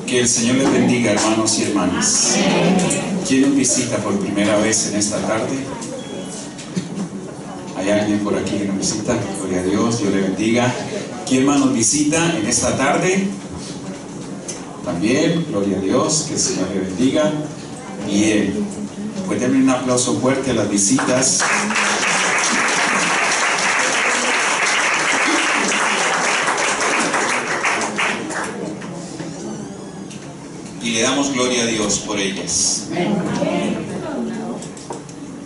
Que el Señor les bendiga, hermanos y hermanas. ¿Quién nos visita por primera vez en esta tarde? ¿Hay alguien por aquí que nos visita? Gloria a Dios, Dios le bendiga. ¿Quién más nos visita en esta tarde? También, gloria a Dios, que el Señor le bendiga. Bien, pues denme un aplauso fuerte a las visitas. Y le damos gloria a Dios por ellas.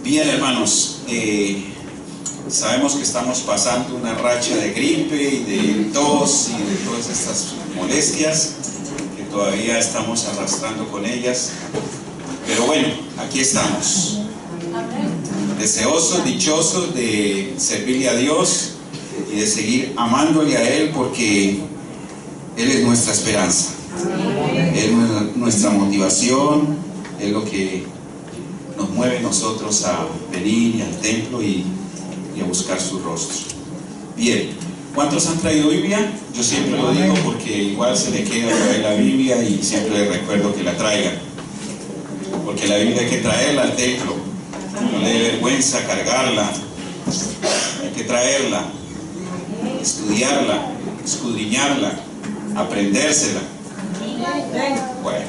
Bien, hermanos, sabemos que estamos pasando una racha de gripe y de tos y de todas estas molestias que todavía estamos arrastrando con ellas, pero bueno, aquí estamos, deseosos, dichosos de servirle a Dios y de seguir amándole a Él, porque Él es nuestra esperanza. Es nuestra motivación, es lo que nos mueve a nosotros a venir al templo y a buscar su rostro. Bien, ¿cuántos han traído Biblia? Yo siempre lo digo porque igual se le queda traer la Biblia y siempre les recuerdo que la traigan, porque la Biblia hay que traerla al templo, no le dé vergüenza cargarla, hay que traerla, estudiarla, escudriñarla, aprendérsela. Bueno,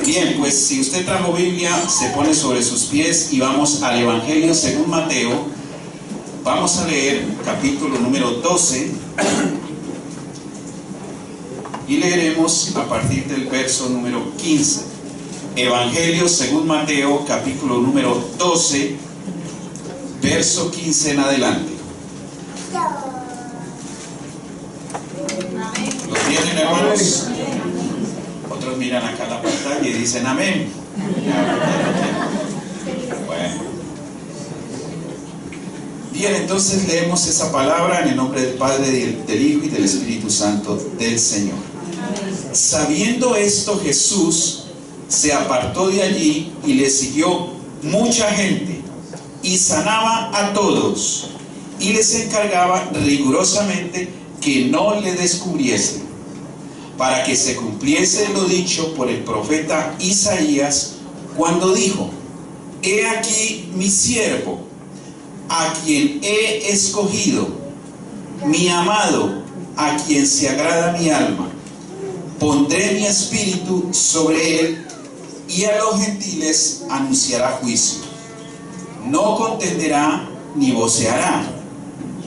bien, pues si usted trajo Biblia, se pone sobre sus pies y vamos al Evangelio según Mateo. Vamos a leer capítulo número 12 y leeremos a partir del verso número 15. Evangelio según Mateo, capítulo número 12, verso 15 en adelante. ¿Lo tienen, hermanos? Otros miran acá la pantalla y dicen amén. Bueno. Bien, entonces leemos esa palabra en el nombre del Padre, del Hijo y del Espíritu Santo del Señor. Sabiendo esto, Jesús se apartó de allí y le siguió mucha gente, y sanaba a todos, y les encargaba rigurosamente que no le descubriesen, para que se cumpliese lo dicho por el profeta Isaías, cuando dijo: He aquí mi siervo, a quien he escogido, mi amado, a quien se agrada mi alma. Pondré mi espíritu sobre él, y a los gentiles anunciará juicio. No contenderá ni voceará,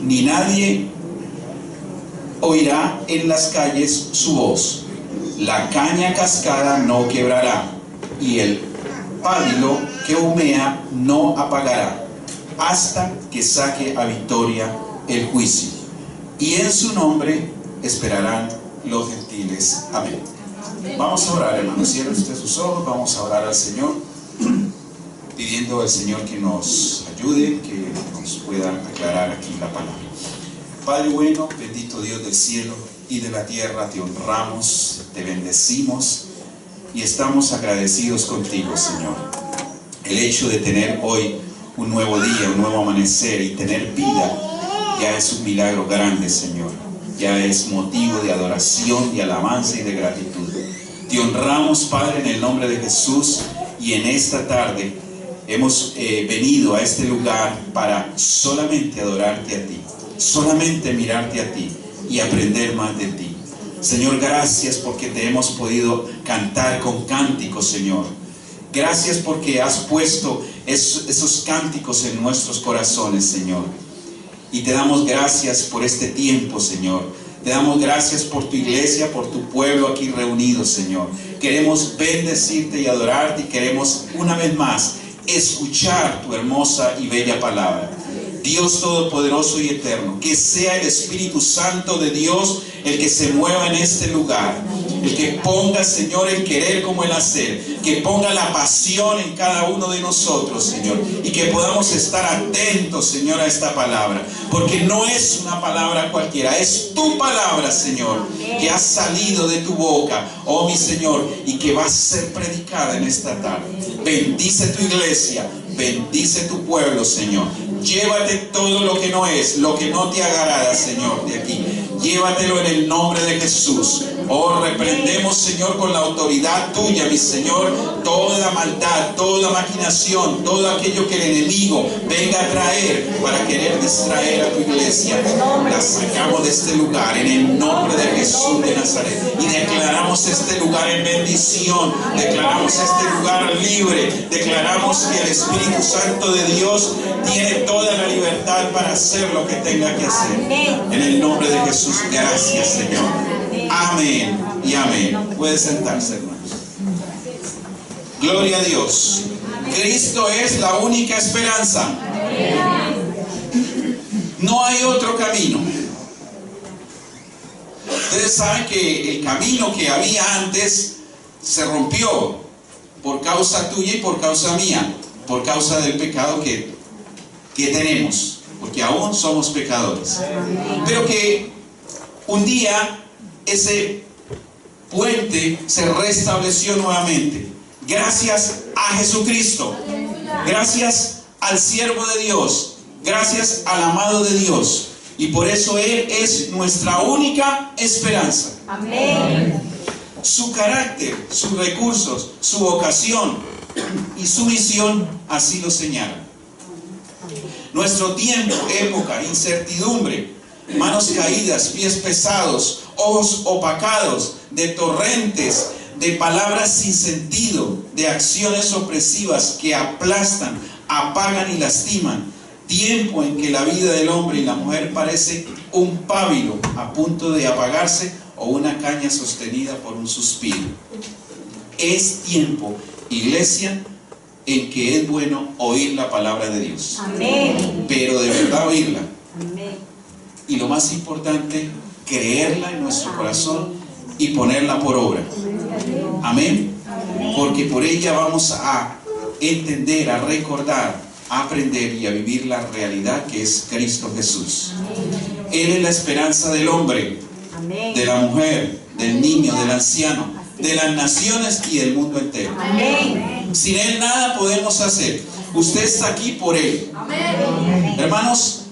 ni nadie oirá en las calles su voz. La caña cascada no quebrará, y el pábilo que humea no apagará, hasta que saque a victoria el juicio. Y en su nombre esperarán los gentiles. Amén. Vamos a orar, hermanos. Cierren ustedes sus ojos. Vamos a orar al Señor, pidiendo al Señor que nos ayude, que nos pueda aclarar aquí la palabra. Padre bueno, bendito Dios del cielo y de la tierra, te honramos, te bendecimos y estamos agradecidos contigo, Señor. El hecho de tener hoy un nuevo día, un nuevo amanecer y tener vida ya es un milagro grande, Señor. Ya es motivo de adoración, de alabanza y de gratitud. Te honramos, Padre, en el nombre de Jesús, y en esta tarde hemos venido a este lugar para solamente adorarte a ti, solamente mirarte a ti y aprender más de ti. Señor, gracias porque te hemos podido cantar con cánticos, Señor. Gracias porque has puesto esos cánticos en nuestros corazones, Señor. Y te damos gracias por este tiempo, Señor. Te damos gracias por tu iglesia, por tu pueblo aquí reunido, Señor. Queremos bendecirte y adorarte, y queremos una vez más escuchar tu hermosa y bella palabra. Dios todopoderoso y eterno, que sea el Espíritu Santo de Dios el que se mueva en este lugar, el que ponga, Señor, el querer como el hacer, que ponga la pasión en cada uno de nosotros, Señor, y que podamos estar atentos, Señor, a esta palabra, porque no es una palabra cualquiera, es tu palabra, Señor, que ha salido de tu boca, oh mi Señor, y que va a ser predicada en esta tarde. Bendice tu iglesia, bendice tu pueblo, Señor. Llévate todo lo que no es, lo que no te agrada, Señor, de aquí. Llévatelo en el nombre de Jesús. Oh, reprendemos, Señor, con la autoridad tuya, mi Señor, toda maldad, toda maquinación, todo aquello que el enemigo venga a traer para querer distraer a tu iglesia. La sacamos de este lugar en el nombre de Jesús de Nazaret y declaramos este lugar en bendición, declaramos este lugar libre, declaramos que el Espíritu Santo de Dios tiene toda la libertad para hacer lo que tenga que hacer. En el nombre de Jesús, gracias, Señor. Amén y amén. Puede sentarse, hermanos. Gloria a Dios. Cristo es la única esperanza. No hay otro camino. Ustedes saben que el camino que había antes se rompió por causa tuya y por causa mía, por causa del pecado que tenemos, porque aún somos pecadores. Pero que un día ese puente se restableció nuevamente. Gracias a Jesucristo, gracias al siervo de Dios, gracias al amado de Dios. Y por eso Él es nuestra única esperanza. Amén. Su carácter, sus recursos, su vocación y su misión así lo señalan. Nuestro tiempo, época, incertidumbre, manos caídas, pies pesados, ojos opacados, de torrentes, de palabras sin sentido, de acciones opresivas que aplastan, apagan y lastiman. Tiempo en que la vida del hombre y la mujer parece un pábilo a punto de apagarse o una caña sostenida por un suspiro. Es tiempo, iglesia, en que es bueno oír la palabra de Dios. Amén. Pero de verdad oírla. Amén. Y lo más importante, creerla en nuestro corazón y ponerla por obra. Amén. Porque por ella vamos a entender, a recordar, a aprender y a vivir la realidad que es Cristo Jesús. Él es la esperanza del hombre, de la mujer, del niño, del anciano, de las naciones y del mundo entero. Amén. Sin Él nada podemos hacer. Usted está aquí por Él. Amén. Hermanos,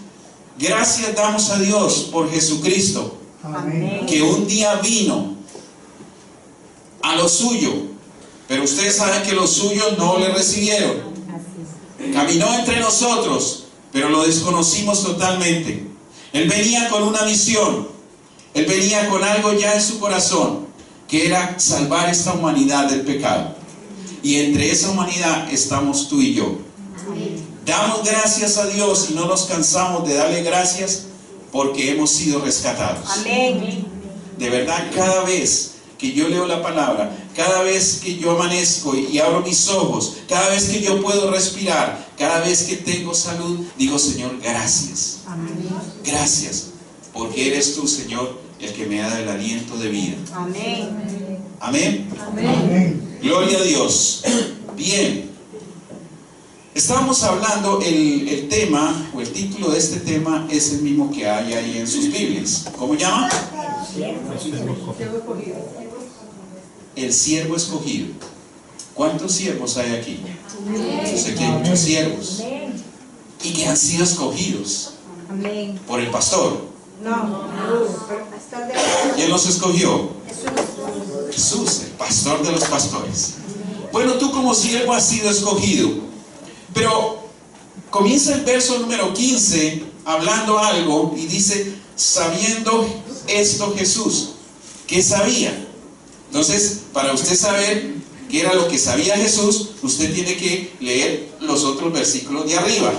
gracias damos a Dios por Jesucristo, Amén. que un día vino a lo suyo, pero ustedes saben que los suyos no le recibieron. Caminó entre nosotros, pero lo desconocimos totalmente. Él venía con una misión. Él venía con algo ya en su corazón, que era salvar esta humanidad del pecado. Y entre esa humanidad estamos tú y yo. Damos gracias a Dios y no nos cansamos de darle gracias porque hemos sido rescatados. Amén. De verdad, cada vez que yo leo la palabra, cada vez que yo amanezco y abro mis ojos, cada vez que yo puedo respirar, cada vez que tengo salud, digo, Señor, gracias. Amén. Gracias, porque eres tú, Señor, el que me da el aliento de vida. Amén. Amén. Amén. Gloria a Dios. Bien. Estábamos hablando, el tema, o el título de este tema es el mismo que hay ahí en sus Biblias. ¿Cómo llama? El siervo escogido. ¿Cuántos siervos hay aquí? Yo sé que hay muchos siervos y que han sido escogidos Amén. por el pastor. No. ¿Quién los escogió? Jesús, el pastor de los pastores. Bueno, tú como siervo has sido escogido, pero comienza el verso número 15 hablando algo y dice, sabiendo esto Jesús. ¿Qué sabía? Entonces, para usted saber qué era lo que sabía Jesús, usted tiene que leer los otros versículos de arriba.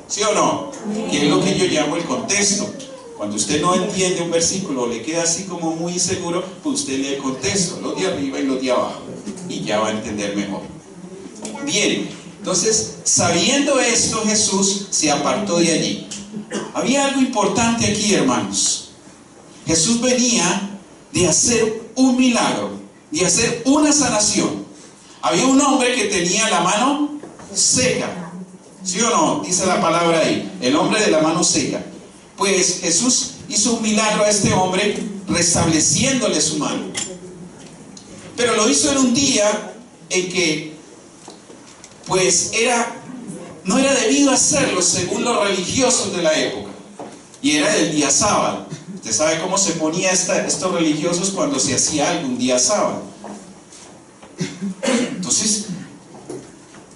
¿Sí o no? Que es lo que yo llamo el contexto. Cuando usted no entiende un versículo, le queda así como muy inseguro, pues usted lee el contexto, los de arriba y los de abajo, y ya va a entender mejor. Bien, entonces, sabiendo esto, Jesús se apartó de allí. Había algo importante aquí, hermanos. Jesús venía de hacer un milagro, de hacer una sanación. Había un hombre que tenía la mano seca. ¿Sí o no? Dice la palabra ahí, el hombre de la mano seca. Pues Jesús hizo un milagro a este hombre restableciéndole su mano. Pero lo hizo en un día en que pues no era debido hacerlo según los religiosos de la época, y era el día sábado. Usted sabe cómo se ponía estos religiosos cuando se hacía algo un día sábado. Entonces,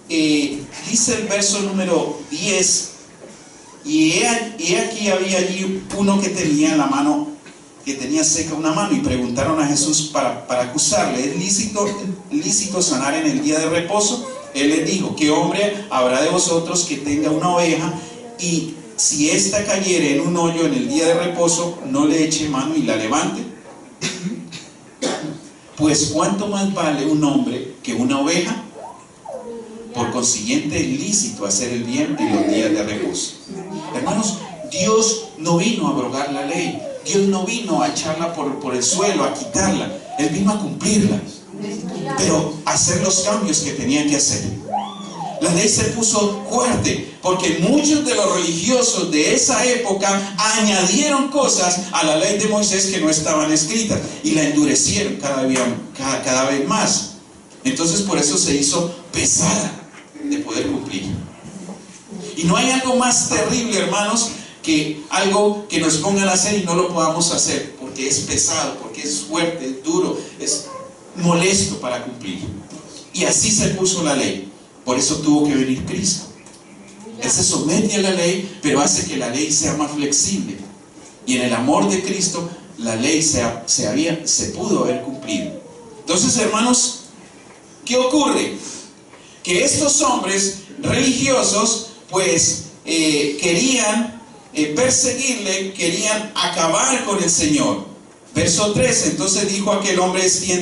dice el verso número 10, y he aquí había allí uno que tenía en la mano, que tenía seca una mano, y preguntaron a Jesús para acusarle: ¿es lícito sanar en el día de reposo? Él les dijo: ¿qué hombre habrá de vosotros que tenga una oveja, y si ésta cayere en un hoyo en el día de reposo, no le eche mano y la levante? Pues ¿cuánto más vale un hombre que una oveja? Por consiguiente, es lícito hacer el bien en los días de reposo. Hermanos, Dios no vino a abrogar la ley. Dios no vino a echarla por el suelo, a quitarla. Él vino a cumplirla, pero a hacer los cambios que tenía que hacer. La ley se puso fuerte porque muchos de los religiosos de esa época añadieron cosas a la ley de Moisés que no estaban escritas y la endurecieron cada vez más. Entonces por eso se hizo pesada de poder cumplir. Y no hay algo más terrible, hermanos, que algo que nos pongan a hacer y no lo podamos hacer, porque es pesado, porque es fuerte, es duro, es molesto para cumplir. Y así se puso la ley. Por eso tuvo que venir Cristo. Él se somete a la ley, pero hace que la ley sea más flexible. Y en el amor de Cristo, la ley se pudo haber cumplido. Entonces, hermanos, ¿qué ocurre? Que estos hombres religiosos, pues, querían perseguirle, querían acabar con el Señor. Verso 13, entonces dijo a aquel hombre: el Señor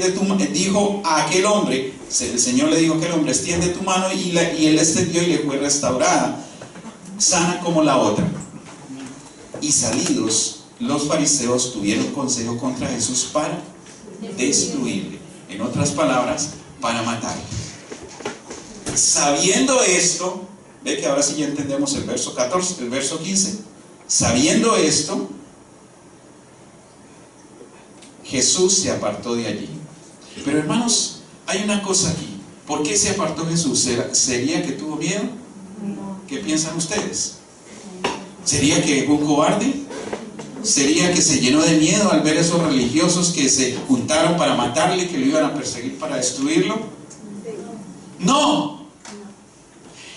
le dijo a aquel hombre: extiende tu mano, y él extendió y le fue restaurada, sana como la otra. Y salidos los fariseos tuvieron consejo contra Jesús para destruirle. En otras palabras, para matarle. Sabiendo esto, ve que ahora sí ya entendemos el verso 14, el verso 15. Sabiendo esto, Jesús se apartó de allí. Pero hermanos, hay una cosa aquí. ¿Por qué se apartó Jesús? ¿Sería que tuvo miedo? ¿Qué piensan ustedes? ¿Sería que fue un cobarde? ¿Sería que se llenó de miedo al ver esos religiosos que se juntaron para matarle, que lo iban a perseguir para destruirlo? No.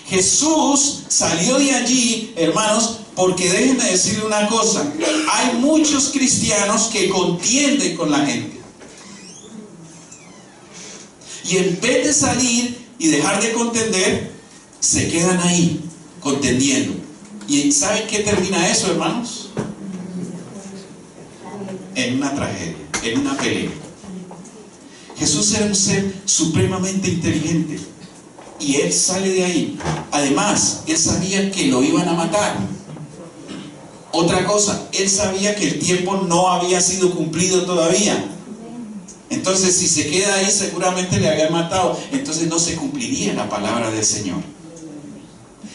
Jesús salió de allí, hermanos, porque déjenme decirle una cosa: hay muchos cristianos que contienden con la gente. Y en vez de salir y dejar de contender, se quedan ahí, contendiendo. ¿Y saben qué termina eso, hermanos? En una tragedia, en una pelea. Jesús era un ser supremamente inteligente. Y él sale de ahí. Además, él sabía que lo iban a matar. Otra cosa, él sabía que el tiempo no había sido cumplido todavía. Entonces, si se queda ahí, seguramente le habían matado. Entonces no se cumpliría la palabra del Señor.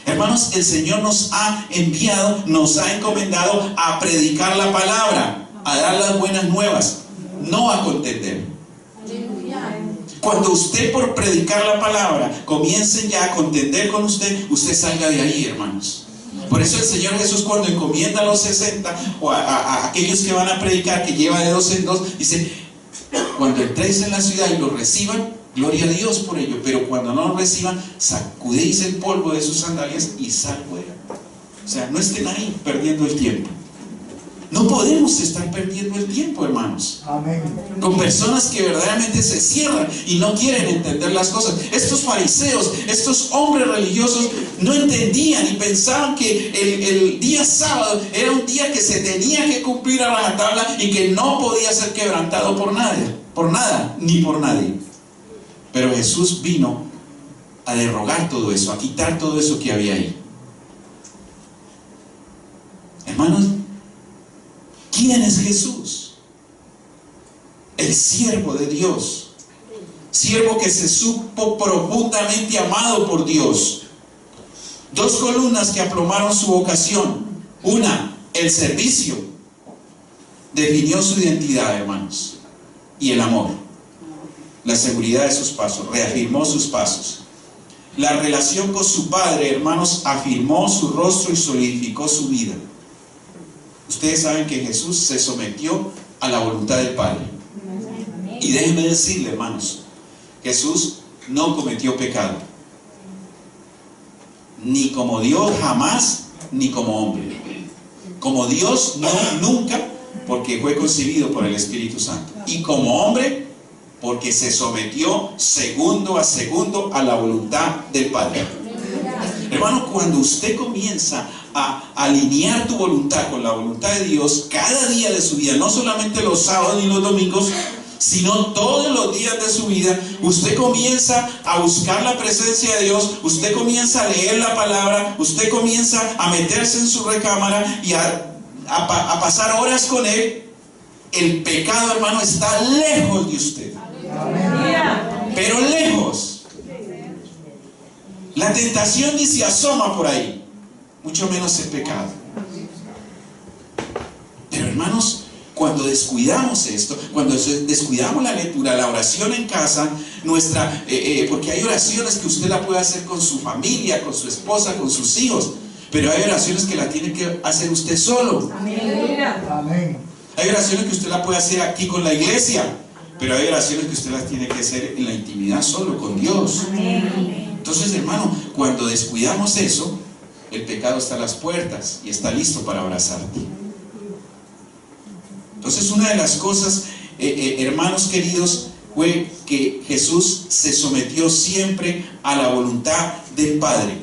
Hermanos, el Señor nos ha enviado, nos ha encomendado a predicar la palabra, a dar las buenas nuevas, no a contender. Cuando usted, por predicar la palabra, comience ya a contender con usted, usted salga de ahí, hermanos. Por eso el Señor Jesús, cuando encomienda a los 60 o a aquellos que van a predicar, que lleva de 2 en 2, dice: cuando entréis en la ciudad y los reciban, gloria a Dios por ello, pero cuando no los reciban, sacudéis el polvo de sus sandalias y sal fuera. O sea, no estén ahí perdiendo el tiempo. No podemos estar perdiendo el tiempo, hermanos. Amén. Con personas que verdaderamente se cierran y no quieren entender las cosas. Estos fariseos, estos hombres religiosos, no entendían y pensaban que el día sábado era un día que se tenía que cumplir a rajatabla y que no podía ser quebrantado por nada, ni por nadie. Pero Jesús vino a derrogar todo eso, a quitar todo eso que había ahí. Hermanos, ¿quién es Jesús? El siervo de Dios. Siervo que se supo profundamente amado por Dios. 2 columnas que aplomaron su vocación. Una, el servicio. Definió su identidad, hermanos. Y el amor. La seguridad de sus pasos. Reafirmó sus pasos. La relación con su Padre, hermanos, afirmó su rostro y solidificó su vida. Ustedes saben que Jesús se sometió a la voluntad del Padre. Y déjenme decirle, hermanos, Jesús no cometió pecado. Ni como Dios jamás, ni como hombre. Como Dios no, nunca, porque fue concebido por el Espíritu Santo. Y como hombre, porque se sometió segundo a segundo a la voluntad del Padre. Hermano, cuando usted comienza a alinear tu voluntad con la voluntad de Dios cada día de su vida, no solamente los sábados ni los domingos, sino todos los días de su vida, usted comienza a buscar la presencia de Dios, usted comienza a leer la palabra, usted comienza a meterse en su recámara y a pasar horas con Él. El pecado, hermano, está lejos de usted. Pero lejos. La tentación ni se asoma por ahí, mucho menos el pecado. Pero hermanos, cuando descuidamos esto, cuando descuidamos la lectura, la oración en casa, porque hay oraciones que usted la puede hacer con su familia, con su esposa, con sus hijos, pero hay oraciones que la tiene que hacer usted solo. Amén. Hay oraciones que usted la puede hacer aquí con la iglesia, pero hay oraciones que usted las tiene que hacer en la intimidad solo con Dios. Amén. Entonces, hermano, cuando descuidamos eso, el pecado está a las puertas y está listo para abrazarte. Entonces, una de las cosas, hermanos queridos, fue que Jesús se sometió siempre a la voluntad del Padre.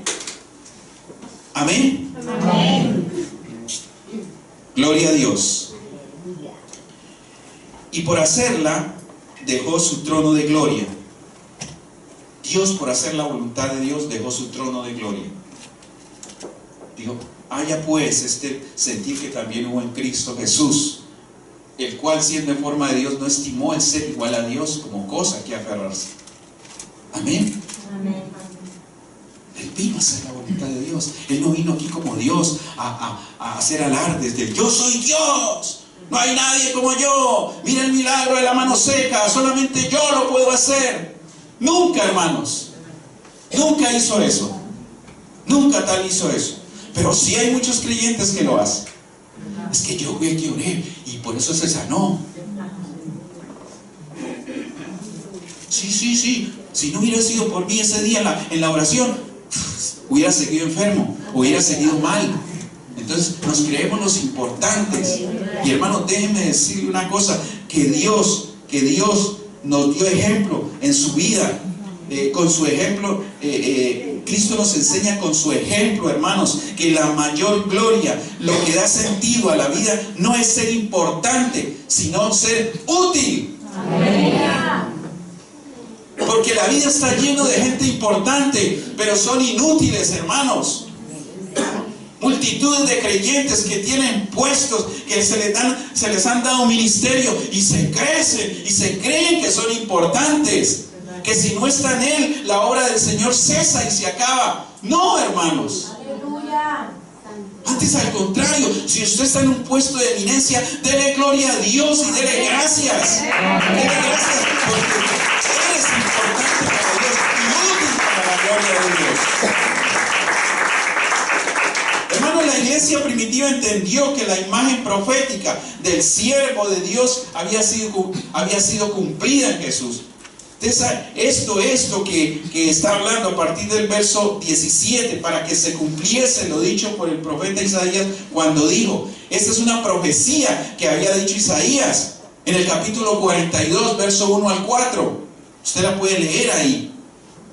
Amén. Amén. Gloria a Dios. Y por hacerla, dejó su trono de gloria. Dios, por hacer la voluntad de Dios, dejó su trono de gloria. Dijo, haya pues este sentir que también hubo en Cristo Jesús, el cual, siendo en forma de Dios, no estimó el ser igual a Dios como cosa que aferrarse. Amén. Amén. Él vino a hacer la voluntad de Dios. Él no vino aquí como Dios a hacer alardes del yo soy Dios. No hay nadie como yo. Mira el milagro de la mano seca. Solamente yo lo puedo hacer. Nunca, hermanos. Nunca hizo eso. Nunca tal hizo eso. Pero sí hay muchos creyentes que lo hacen. Es que yo fui que oré y por eso se sanó. Sí. Si no hubiera sido por mí ese día en la oración, hubiera seguido enfermo, hubiera seguido mal. Entonces nos creemos los importantes. Y hermanos, déjenme decirle una cosa, que Dios nos dio ejemplo en su vida. Con su ejemplo, Cristo nos enseña con su ejemplo, hermanos, que la mayor gloria, lo que da sentido a la vida, no es ser importante, sino ser útil. Amén. Porque la vida está llena de gente importante, pero son inútiles, hermanos. Multitudes de creyentes que tienen puestos, que se les han dado ministerio y se crecen y se creen que son importantes, que si no está en Él, la obra del Señor cesa y se acaba. No, hermanos. Aleluya. Antes, al contrario, si usted está en un puesto de eminencia, dele gloria a Dios y dele gracias. Dele gracias porque eres importante para Dios y útil para la gloria de Dios. Hermano, la iglesia primitiva entendió que la imagen profética del siervo de Dios había sido cumplida en Jesús. Esto que está hablando a partir del verso 17, para que se cumpliese lo dicho por el profeta Isaías cuando dijo, esta es una profecía que había dicho Isaías en el capítulo 42, verso 1 al 4. Usted la puede leer ahí.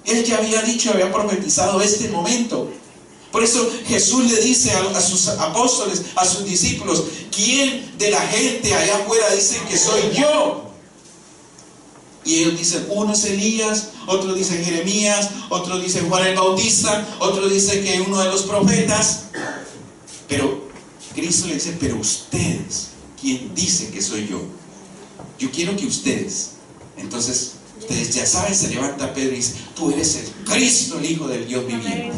Él ya había dicho, había profetizado este momento. Por eso Jesús le dice a sus apóstoles, a sus discípulos, ¿quién de la gente allá afuera dice que soy yo? Y ellos dicen, uno es Elías, otro dice Jeremías, otro dice Juan el Bautista, otro dice que uno de los profetas. Pero Cristo le dice, pero ustedes, ¿quién dice que soy yo? Yo quiero que ustedes, entonces ustedes ya saben, se levanta Pedro y dice, tú eres el Cristo, el Hijo del Dios viviente.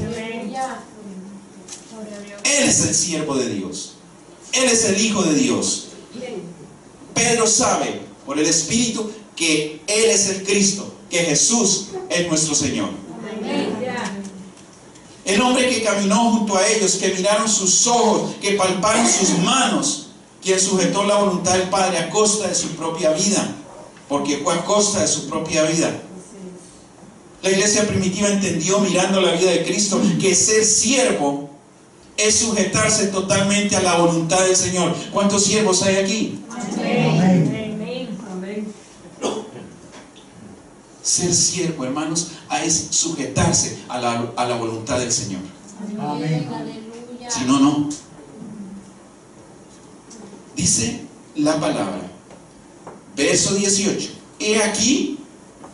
Él es el siervo de Dios. Él es el Hijo de Dios. Pedro sabe por el Espíritu que Él es el Cristo, que Jesús es nuestro Señor. El hombre que caminó junto a ellos, que miraron sus ojos, que palparon sus manos, quien sujetó la voluntad del Padre a costa de su propia vida, porque fue a costa de su propia vida. La iglesia primitiva entendió, mirando la vida de Cristo, que ser siervo es sujetarse totalmente a la voluntad del Señor. ¿Cuántos siervos hay aquí? Amén. Ser siervo, hermanos, es sujetarse a la voluntad del Señor. Amén. Si no, no. Dice la palabra, verso 18: he aquí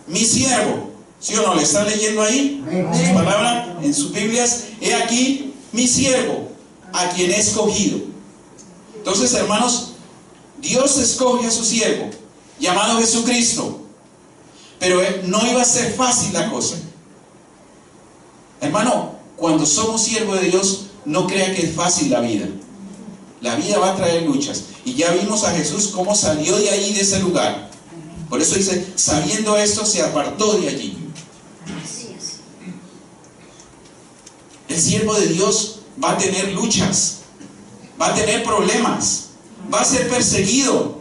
mi siervo. ¿Sí o no? ¿Le están leyendo ahí? Sus palabras en sus Biblias. He aquí mi siervo, a quien he escogido. Entonces, hermanos, Dios escoge a su siervo, llamado Jesucristo. Pero no iba a ser fácil la cosa. Hermano, cuando somos siervos de Dios, no crea que es fácil la vida. La vida va a traer luchas. Y ya vimos a Jesús cómo salió de ahí, de ese lugar. Por eso dice, sabiendo esto, se apartó de allí. El siervo de Dios va a tener luchas, va a tener problemas, va a ser perseguido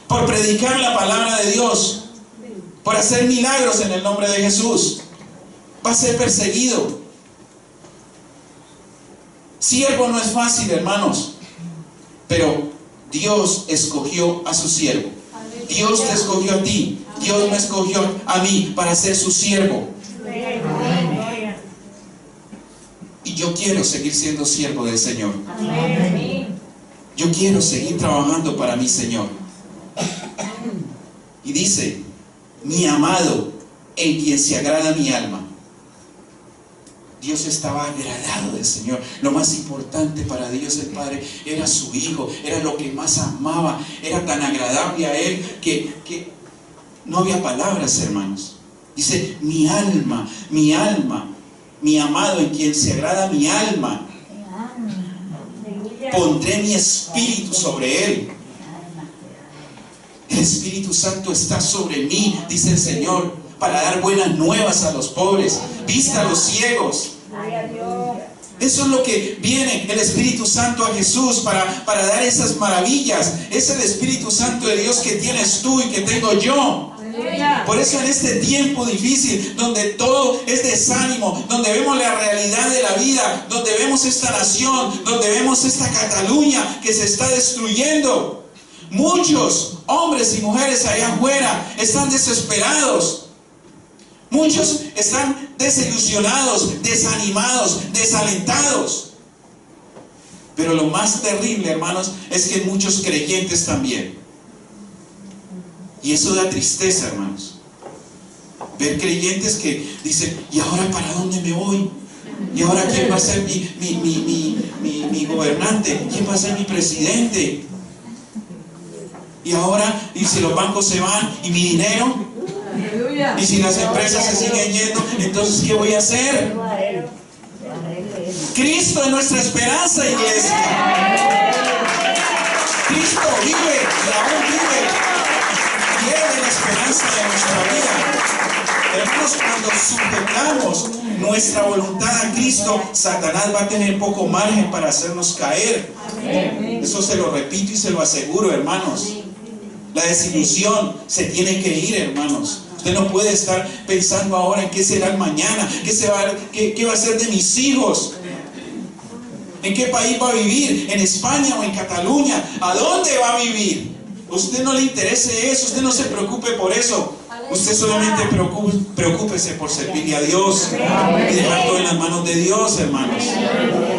por predicar la palabra de Dios, por hacer milagros en el nombre de Jesús. Va a ser perseguido. Siervo no es fácil, hermanos, pero Dios escogió a su siervo. Dios te escogió a ti, Dios me escogió a mí para ser su siervo. Y yo quiero seguir siendo siervo del Señor. Yo quiero seguir trabajando para mi Señor. Y dice, mi amado, en quien se agrada mi alma. Dios estaba agradado del Señor. Lo más importante para Dios el Padre era su Hijo, era lo que más amaba, era tan agradable a Él que no había palabras, hermanos. Dice, mi alma, mi amado, en quien se agrada mi alma. Pondré mi espíritu sobre Él. El Espíritu Santo está sobre mí, dice el Señor, para dar buenas nuevas a los pobres, vista a los ciegos. Eso es lo que viene el Espíritu Santo a Jesús para dar esas maravillas. Es el Espíritu Santo de Dios que tienes tú y que tengo yo. Por eso en este tiempo difícil, donde todo es desánimo, donde vemos la realidad de la vida, donde vemos esta nación, donde vemos esta Cataluña que se está destruyendo, muchos hombres y mujeres allá afuera están desesperados. Muchos están desilusionados, desanimados, desalentados. Pero lo más terrible, hermanos, es que muchos creyentes también. Y eso da tristeza, hermanos. Ver creyentes que dicen, ¿y ahora para dónde me voy? ¿Y ahora quién va a ser mi gobernante? ¿Quién va a ser mi presidente? Y ahora, y si los bancos se van, ¿y mi dinero? Y si las empresas se siguen yendo, entonces ¿qué voy a hacer? Cristo es nuestra esperanza, iglesia. Cristo vive y aún vive. Y Él es la esperanza de nuestra vida. Hermanos, cuando sujetamos nuestra voluntad a Cristo, Satanás va a tener poco margen para hacernos caer. Eso se lo repito y se lo aseguro, hermanos. La desilusión se tiene que ir, hermanos. Usted no puede estar pensando ahora en qué será el mañana, qué va a ser de mis hijos, en qué país va a vivir, en España o en Cataluña, a dónde va a vivir. A usted no le interese eso, usted no se preocupe por eso. Usted solamente preocúpese por servirle a Dios y dejar todo en las manos de Dios, hermanos,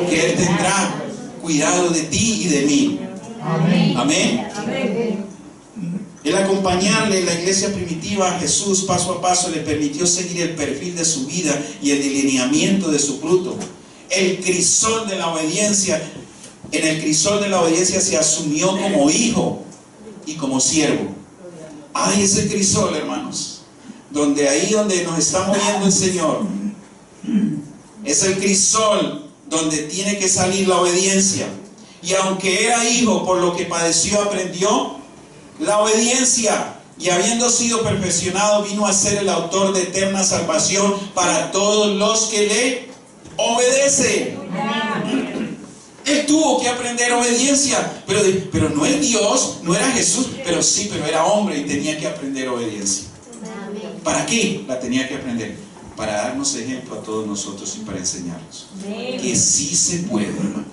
que Él tendrá cuidado de ti y de mí. Amén. El acompañarle en la iglesia primitiva a Jesús paso a paso le permitió seguir el perfil de su vida y el delineamiento de su fruto. El crisol de la obediencia, en el crisol de la obediencia se asumió como hijo y como siervo. Ay, ese crisol, hermanos, donde nos está moviendo el Señor, es el crisol donde tiene que salir la obediencia. Y aunque era hijo, por lo que padeció, aprendió la obediencia, y habiendo sido perfeccionado, vino a ser el autor de eterna salvación para todos los que le obedece. Él tuvo que aprender obediencia, pero no es Dios, no era Jesús, pero sí, pero era hombre y tenía que aprender obediencia. ¿Para qué la tenía que aprender? Para darnos ejemplo a todos nosotros y para enseñarnos que sí se puede, hermanos.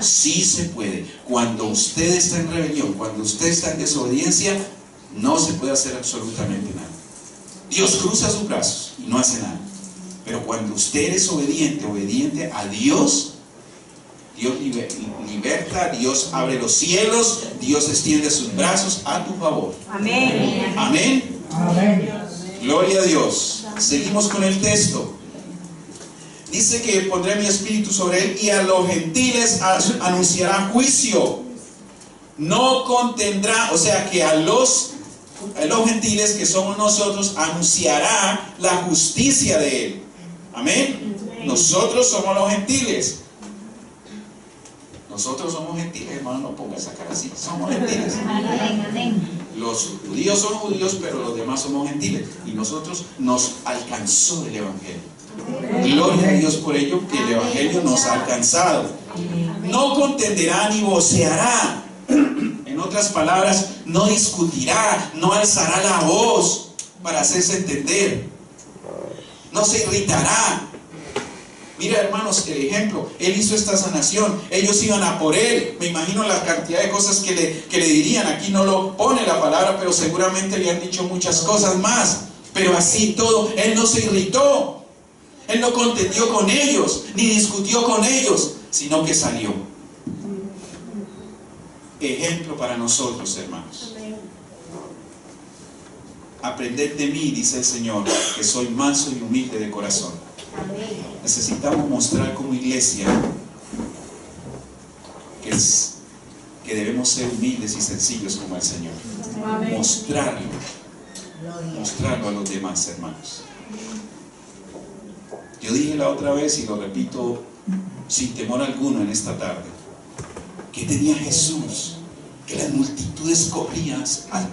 Sí se puede. Cuando usted está en rebelión, cuando usted está en desobediencia, no se puede hacer absolutamente nada. Dios cruza sus brazos y no hace nada. Pero cuando usted es obediente a Dios, Dios liberta, Dios abre los cielos, Dios extiende sus brazos a tu favor. Amén. Amén. Amén. Gloria a Dios. Seguimos con el texto. Dice que pondré mi espíritu sobre él y a los gentiles anunciará juicio. No contendrá, o sea que a los gentiles que somos nosotros anunciará la justicia de él. Amén. Nosotros somos los gentiles. Nosotros somos gentiles, hermano, no ponga esa cara así. Somos gentiles. Los judíos son judíos, pero los demás somos gentiles. Y nosotros nos alcanzó el evangelio. Gloria a Dios por ello, que el evangelio nos ha alcanzado. No contenderá ni voceará. En otras palabras, no discutirá, no alzará la voz para hacerse entender. No se irritará. Mira, hermanos, el ejemplo, él hizo esta sanación, ellos iban a por él. Me imagino la cantidad de cosas que le dirían. Aquí no lo pone la palabra, pero seguramente le han dicho muchas cosas más. Pero así todo, él no se irritó, él no contendió con ellos, ni discutió con ellos, sino que salió. Ejemplo para nosotros, hermanos. Aprended de mí, dice el Señor, que soy manso y humilde de corazón. Necesitamos mostrar como iglesia que debemos ser humildes y sencillos como el Señor. Mostrarlo a los demás, hermanos. Yo dije la otra vez y lo repito sin temor alguno en esta tarde, que tenía Jesús, que las multitudes corrían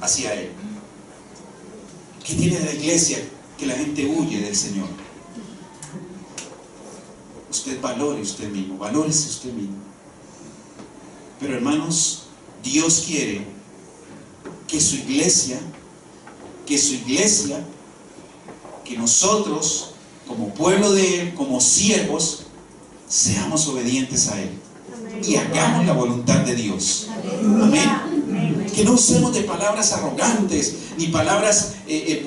hacia él. ¿Qué tiene la iglesia? Que la gente huye del Señor. Usted valore usted mismo, valórese usted mismo. Pero hermanos, Dios quiere que su iglesia, que nosotros, como pueblo de Él, como siervos, seamos obedientes a Él y hagamos la voluntad de Dios. Amén. Que no usemos de palabras arrogantes, ni palabras, ¿qué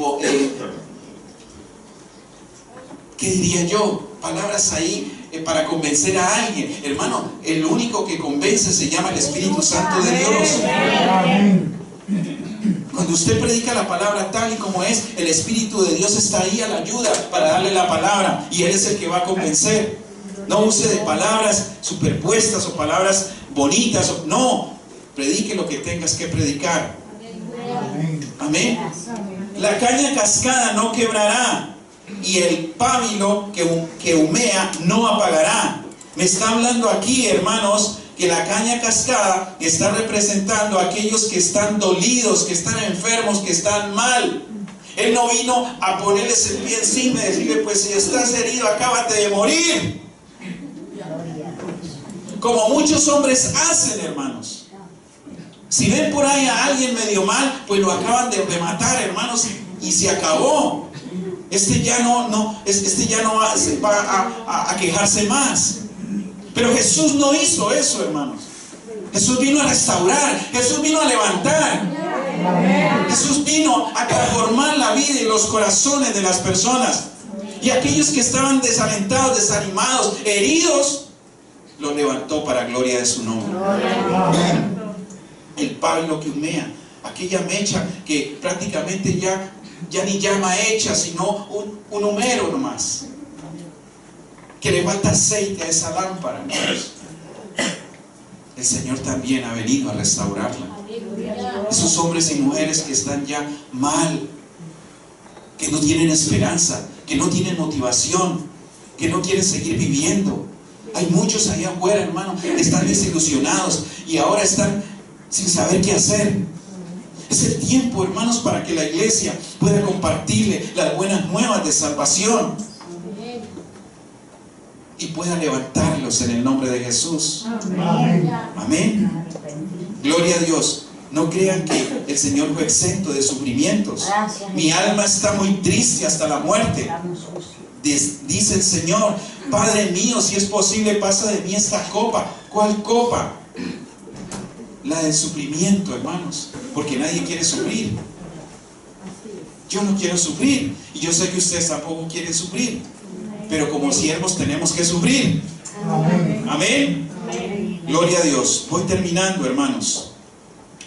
diría yo? Palabras ahí para convencer a alguien. Hermano, el único que convence se llama el Espíritu Santo de Dios. Cuando usted predica la palabra tal y como es, el Espíritu de Dios está ahí a la ayuda para darle la palabra, y Él es el que va a convencer. No use de palabras superpuestas o palabras bonitas, no, predique lo que tengas que predicar. Amén. La caña cascada no quebrará, y el pábilo que humea no apagará. Me está hablando aquí, hermanos, que la caña cascada está representando a aquellos que están dolidos, que están enfermos, que están mal. Él no vino a ponerles el pie encima y decirle, pues si estás herido, acábate de morir. Como muchos hombres hacen, hermanos. Si ven por ahí a alguien medio mal, pues lo acaban de matar, hermanos, y se acabó. Este ya no va a quejarse más. Pero Jesús no hizo eso, hermanos. Jesús vino a restaurar, Jesús vino a levantar, Jesús vino a transformar la vida y los corazones de las personas. Y aquellos que estaban desalentados, desanimados, heridos, los levantó para gloria de su nombre. El pábilo que humea, aquella mecha que prácticamente ya ni llama hecha, sino un humero nomás, que le falta aceite a esa lámpara, hermanos. El Señor también ha venido a restaurarla. Esos hombres y mujeres que están ya mal, que no tienen esperanza, que no tienen motivación, que no quieren seguir viviendo. Hay muchos allá afuera, hermano, que están desilusionados y ahora están sin saber qué hacer. Es el tiempo, hermanos, para que la iglesia pueda compartirle las buenas nuevas de salvación. y pueda levantarlos en el nombre de Jesús. Amén. Amén. Gloria a Dios. No crean que el Señor fue exento de sufrimientos. Mi alma está muy triste hasta la muerte. Dice el Señor: Padre mío, si es posible, pasa de mí esta copa. ¿Cuál copa? La del sufrimiento, hermanos, porque nadie quiere sufrir. Yo no quiero sufrir, y yo sé que ustedes tampoco quieren sufrir, pero como siervos tenemos que sufrir. Amén. Gloria a Dios. Voy terminando, hermanos.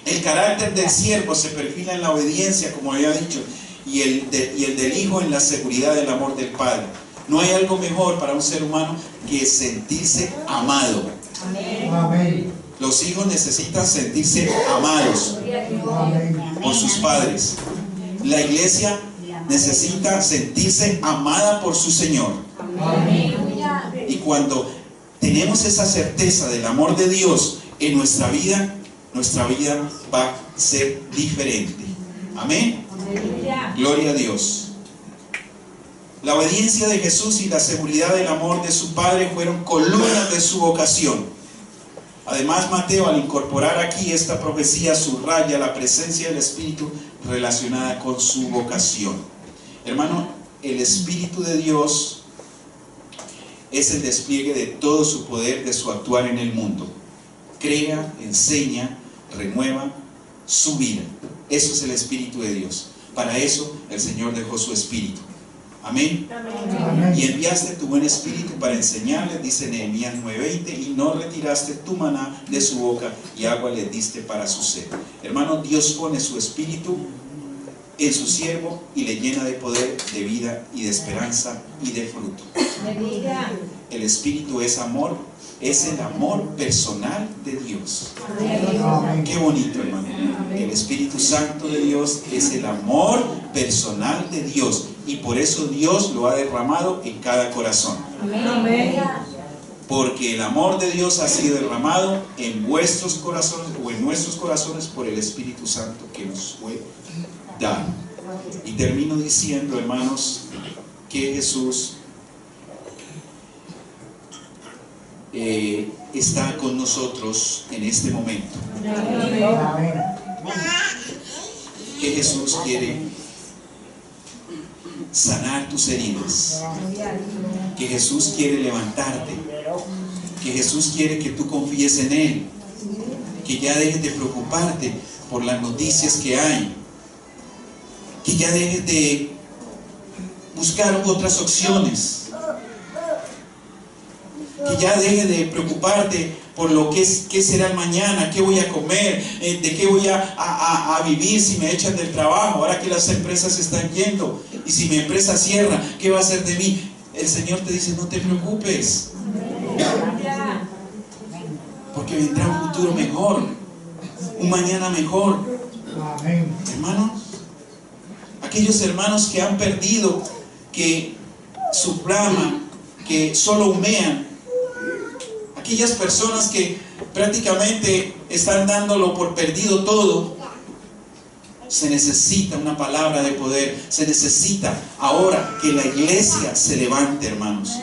El carácter del siervo se perfila en la obediencia, como había dicho, y el del hijo en la seguridad del amor del Padre. No hay algo mejor para un ser humano que sentirse amado. Amén. Los hijos necesitan sentirse amados por sus padres. La iglesia necesita sentirse amada por su Señor. Y cuando tenemos esa certeza del amor de Dios en nuestra vida va a ser diferente. Amén. Gloria a Dios. La obediencia de Jesús y la seguridad del amor de su Padre fueron columnas de su vocación. Además, Mateo, al incorporar aquí esta profecía, subraya la presencia del Espíritu relacionada con su vocación. Hermano, el Espíritu de Dios es el despliegue de todo su poder, de su actuar en el mundo. Crea, enseña, renueva su vida. Eso es el Espíritu de Dios. Para eso el Señor dejó su Espíritu. Amén. Amén. Y enviaste tu buen Espíritu para enseñarles, dice Nehemías 9:20, y no retiraste tu maná de su boca, y agua le diste para su sed. Hermano, Dios pone su Espíritu en su siervo y le llena de poder, de vida y de esperanza y de fruto. El Espíritu es amor, es el amor personal de Dios. Amén. Qué bonito, hermano. El Espíritu Santo de Dios es el amor personal de Dios, y por eso Dios lo ha derramado en cada corazón. Amén. Porque el amor de Dios ha sido derramado en vuestros corazones, o en nuestros corazones, por el Espíritu Santo que nos fue dado. Y termino diciendo, hermanos, que Jesús está con nosotros en este momento. Amén. Que Jesús quiere sanar tus heridas. Que Jesús quiere levantarte. Que Jesús quiere que tú confíes en Él. Que ya dejes de preocuparte por las noticias que hay. Que ya dejes de buscar otras opciones. Que ya dejes de preocuparte por lo que es, qué será el mañana, qué voy a comer, de qué voy a vivir si me echan del trabajo, ahora que las empresas se están yendo, y si mi empresa cierra, ¿qué va a hacer de mí? El Señor te dice: no te preocupes, porque vendrá un futuro mejor, un mañana mejor. Amén. Hermanos, aquellos hermanos que han perdido, que suframan, que solo humean, aquellas personas que prácticamente están dándolo por perdido todo, se necesita una palabra de poder. Se necesita ahora que la iglesia se levante, hermanos,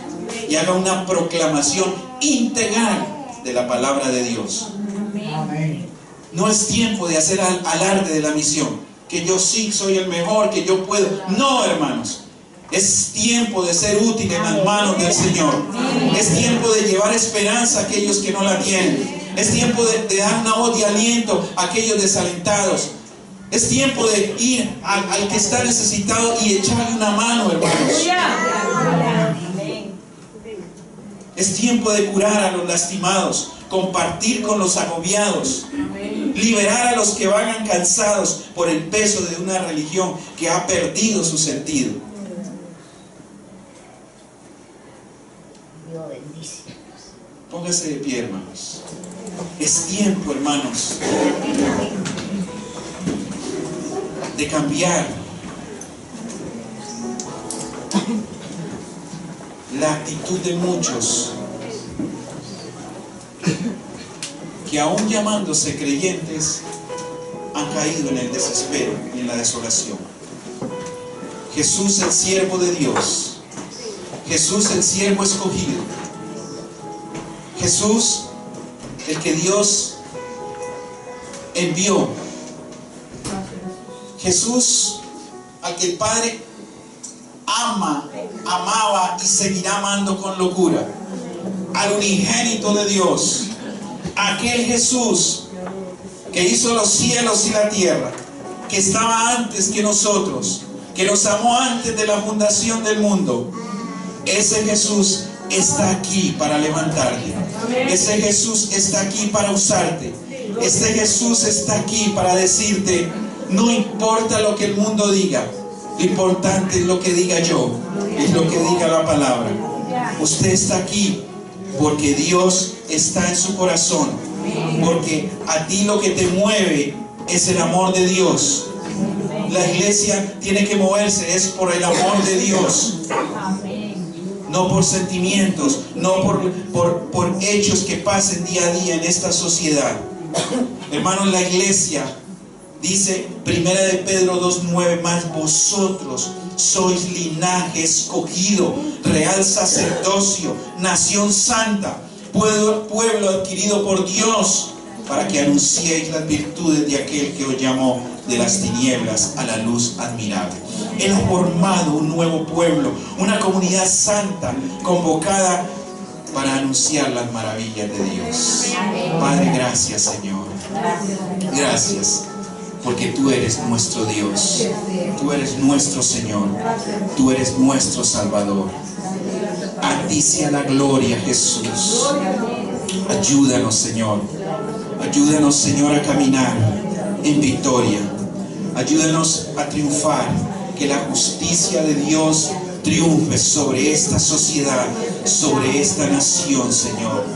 y haga una proclamación integral de la palabra de Dios. Amén. No es tiempo de hacer alarde de la misión, que yo sí soy el mejor, que yo puedo. No, hermanos. Es tiempo de ser útil en las manos del Señor. Es tiempo de llevar esperanza a aquellos que no la tienen. Es tiempo de dar una voz de aliento a aquellos desalentados. Es tiempo de ir al que está necesitado y echarle una mano, hermanos. Es tiempo de curar a los lastimados, compartir con los agobiados, liberar a los que vagan cansados por el peso de una religión que ha perdido su sentido. Póngase de pie, hermanos. Es tiempo, hermanos, de cambiar la actitud de muchos que, aún llamándose creyentes, han caído en el desespero y en la desolación. Jesús, el siervo de Dios, Jesús, el siervo escogido, Jesús, el que Dios envió. Jesús, al que el Padre amaba y seguirá amando con locura. Al unigénito de Dios. Aquel Jesús que hizo los cielos y la tierra, que estaba antes que nosotros, que nos amó antes de la fundación del mundo. Ese Jesús está aquí para levantarte. Ese Jesús está aquí para usarte. Ese Jesús está aquí para decirte: no importa lo que el mundo diga, lo importante es lo que diga yo, es lo que diga la palabra. Usted está aquí porque Dios está en su corazón, porque a ti lo que te mueve es el amor de Dios. La iglesia tiene que moverse, es por el amor de Dios, no por sentimientos, no por hechos que pasen día a día en esta sociedad. Hermanos, la iglesia dice, 1 de Pedro 2:9, mas vosotros sois linaje escogido, real sacerdocio, nación santa, pueblo adquirido por Dios, para que anunciéis las virtudes de aquel que os llamó de las tinieblas a la luz admirable. Él ha formado un nuevo pueblo, una comunidad santa, convocada para anunciar las maravillas de Dios. Padre, gracias, Señor. Gracias, porque tú eres nuestro Dios. Tú eres nuestro Señor. Tú eres nuestro Salvador. A ti sea la gloria, Jesús. Ayúdanos, Señor. Ayúdanos, Señor, a caminar en victoria. Ayúdanos a triunfar. Que la justicia de Dios triunfe sobre esta sociedad, sobre esta nación, Señor.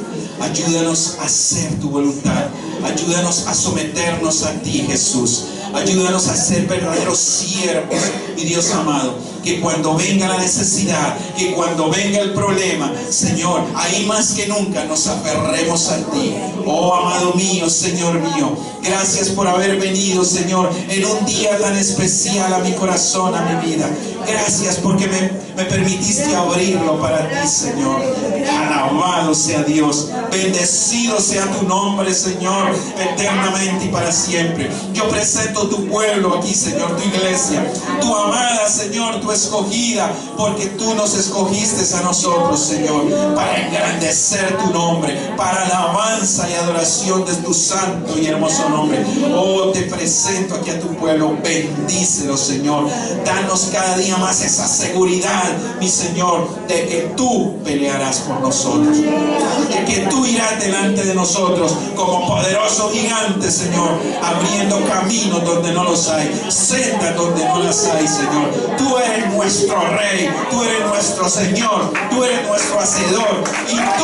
Ayúdanos a hacer tu voluntad. Ayúdanos a someternos a ti, Jesús. Ayúdanos a ser verdaderos siervos. Mi Dios amado, que cuando venga la necesidad, que cuando venga el problema, Señor, ahí más que nunca nos aferremos a ti. Oh, amado mío, Señor mío, gracias por haber venido, Señor, en un día tan especial a mi corazón, a mi vida. Gracias porque me permitiste abrirlo para ti, Señor. Alabado sea Dios. Bendecido sea tu nombre, Señor, eternamente y para siempre. Yo presento tu pueblo aquí, Señor, tu iglesia, tu amada, Señor, tu escogida, porque tú nos escogiste a nosotros, Señor, para engrandecer tu nombre, para alabanza y adoración de tu santo y hermoso nombre. Oh, te presento aquí a tu pueblo. Bendícelo, Señor. Danos cada día más esa seguridad, mi Señor, de que tú pelearás por nosotros, de que tú irás delante de nosotros como poderoso gigante, Señor, abriendo caminos donde no los hay, sendas donde no las hay, Señor. Tú eres nuestro Rey, tú eres nuestro Señor, tú eres nuestro Hacedor, y tú